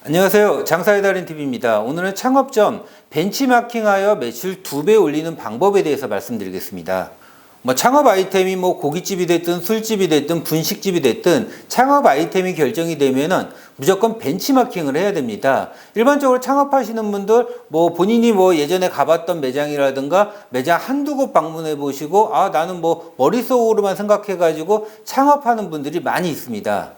안녕하세요. 장사의 달인TV입니다. 오늘은 창업점 벤치마킹하여 매출 2배 올리는 방법에 대해서 말씀드리겠습니다. 창업 아이템이 고깃집이 됐든 술집이 됐든 분식집이 됐든 창업 아이템이 결정이 되면은 무조건 벤치마킹을 해야 됩니다. 일반적으로 창업하시는 분들 본인이 예전에 가봤던 매장이라든가 매장 한두 곳 방문해 보시고 나는 머릿속으로만 생각해 가지고 창업하는 분들이 많이 있습니다.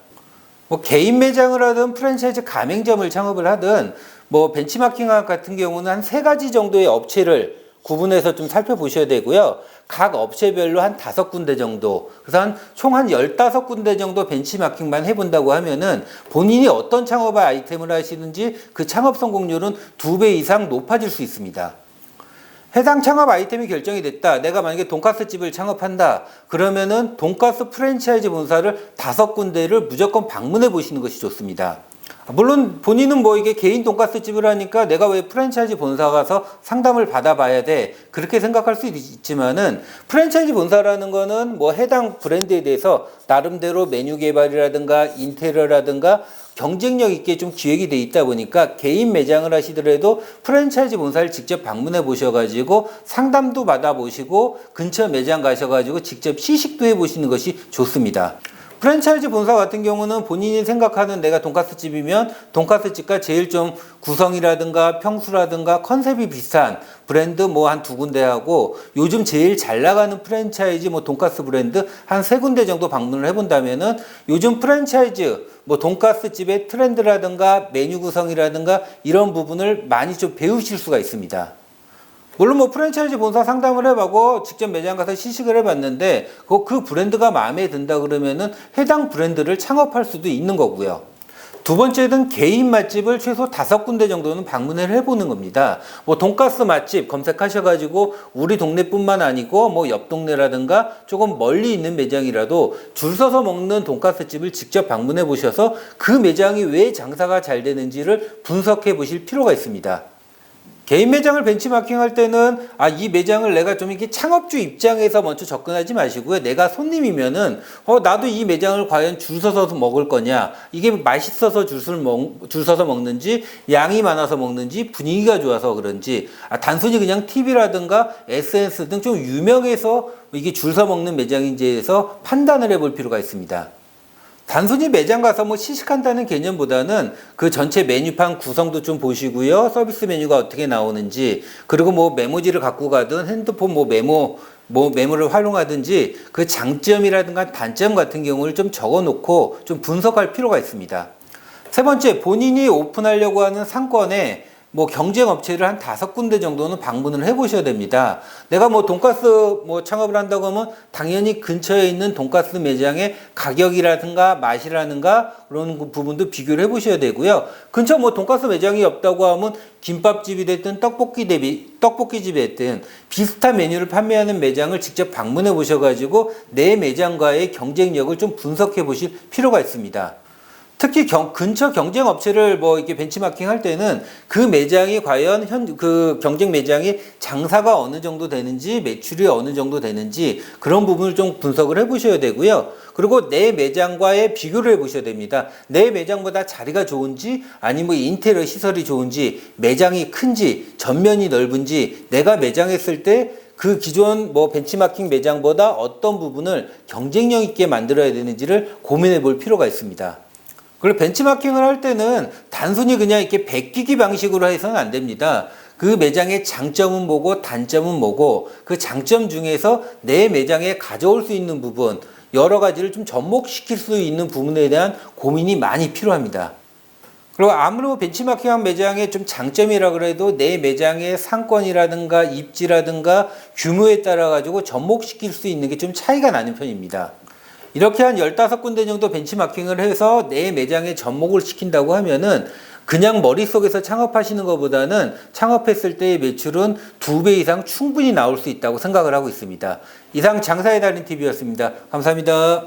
개인 매장을 하든 프랜차이즈 가맹점을 창업을 하든 벤치마킹 같은 경우는 한 3가지 정도의 업체를 구분해서 좀 살펴보셔야 되고요. 각 업체별로 한 5군데 정도, 그래서 총 한 15군데 정도 벤치마킹만 해본다고 하면은 본인이 어떤 창업 아이템을 하시는지 그 창업 성공률은 2배 이상 높아질 수 있습니다. 해당 창업 아이템이 결정이 됐다. 내가 만약에 돈가스 집을 창업한다. 그러면은 돈가스 프랜차이즈 본사를 5군데를 무조건 방문해 보시는 것이 좋습니다. 물론 본인은 이게 개인 돈가스 집을 하니까 내가 왜 프랜차이즈 본사 가서 상담을 받아봐야 돼. 그렇게 생각할 수 있지만은 프랜차이즈 본사라는 거는 해당 브랜드에 대해서 나름대로 메뉴 개발이라든가 인테리어라든가 경쟁력 있게 좀 기획이 돼 있다 보니까 개인 매장을 하시더라도 프랜차이즈 본사를 직접 방문해 보셔가지고 상담도 받아보시고 근처 매장 가셔가지고 직접 시식도 해보시는 것이 좋습니다. 프랜차이즈 본사 같은 경우는 본인이 생각하는 내가 돈가스 집이면 돈가스 집과 제일 좀 구성이라든가 평수라든가 컨셉이 비슷한 브랜드 한 2군데 하고 요즘 제일 잘 나가는 프랜차이즈 돈가스 브랜드 한 3군데 정도 방문을 해본다면은 요즘 프랜차이즈 돈가스 집의 트렌드라든가 메뉴 구성이라든가 이런 부분을 많이 좀 배우실 수가 있습니다. 물론 프랜차이즈 본사 상담을 해보고 직접 매장 가서 시식을 해봤는데 그 브랜드가 마음에 든다 그러면은 해당 브랜드를 창업할 수도 있는 거고요. 두 번째는 개인 맛집을 최소 5군데 정도는 방문을 해보는 겁니다. 돈가스 맛집 검색하셔가지고 우리 동네뿐만 아니고 옆 동네라든가 조금 멀리 있는 매장이라도 줄 서서 먹는 돈가스 집을 직접 방문해 보셔서 그 매장이 왜 장사가 잘 되는지를 분석해 보실 필요가 있습니다. 개인 매장을 벤치마킹 할 때는 이 매장을 내가 좀 이렇게 창업주 입장에서 먼저 접근하지 마시고요. 내가 손님이면은 나도 이 매장을 과연 줄 서서 먹을 거냐, 이게 맛있어서 줄 서서 먹는지 양이 많아서 먹는지 분위기가 좋아서 그런지 단순히 그냥 TV라든가 SNS 등 좀 유명해서 이게 줄 서 먹는 매장인지에서 판단을 해볼 필요가 있습니다. 단순히 매장 가서 시식한다는 개념보다는 그 전체 메뉴판 구성도 좀 보시고요. 서비스 메뉴가 어떻게 나오는지, 그리고 메모지를 갖고 가든 핸드폰 메모를 활용하든지 그 장점이라든가 단점 같은 경우를 좀 적어 놓고 좀 분석할 필요가 있습니다. 세 번째, 본인이 오픈하려고 하는 상권에 경쟁 업체를 한 5군데 정도는 방문을 해보셔야 됩니다. 내가 돈가스 창업을 한다고 하면 당연히 근처에 있는 돈가스 매장의 가격이라든가 맛이라든가 그런 부분도 비교를 해보셔야 되고요. 근처 돈가스 매장이 없다고 하면 김밥집이 됐든 떡볶이집이 됐든 비슷한 메뉴를 판매하는 매장을 직접 방문해 보셔가지고 내 매장과의 경쟁력을 좀 분석해 보실 필요가 있습니다. 특히 근처 경쟁 업체를 이렇게 벤치마킹 할 때는 그 매장이 과연 그 경쟁 매장이 장사가 어느 정도 되는지 매출이 어느 정도 되는지 그런 부분을 좀 분석을 해 보셔야 되고요. 그리고 내 매장과의 비교를 해 보셔야 됩니다. 내 매장보다 자리가 좋은지 아니면 인테리어 시설이 좋은지 매장이 큰지 전면이 넓은지 내가 매장했을 때 그 기존 벤치마킹 매장보다 어떤 부분을 경쟁력 있게 만들어야 되는지를 고민해 볼 필요가 있습니다. 그리고 벤치마킹을 할 때는 단순히 그냥 이렇게 베끼기 방식으로 해서는 안 됩니다. 그 매장의 장점은 뭐고 단점은 뭐고 그 장점 중에서 내 매장에 가져올 수 있는 부분 여러 가지를 좀 접목시킬 수 있는 부분에 대한 고민이 많이 필요합니다. 그리고 아무리 벤치마킹한 매장의 좀 장점이라 그래도 내 매장의 상권이라든가 입지라든가 규모에 따라 가지고 접목시킬 수 있는 게 좀 차이가 나는 편입니다. 이렇게 한 15군데 정도 벤치마킹을 해서 내 매장에 접목을 시킨다고 하면은 그냥 머릿속에서 창업하시는 것보다는 창업했을 때의 매출은 2배 이상 충분히 나올 수 있다고 생각을 하고 있습니다. 이상 장사의 달인 TV였습니다. 감사합니다.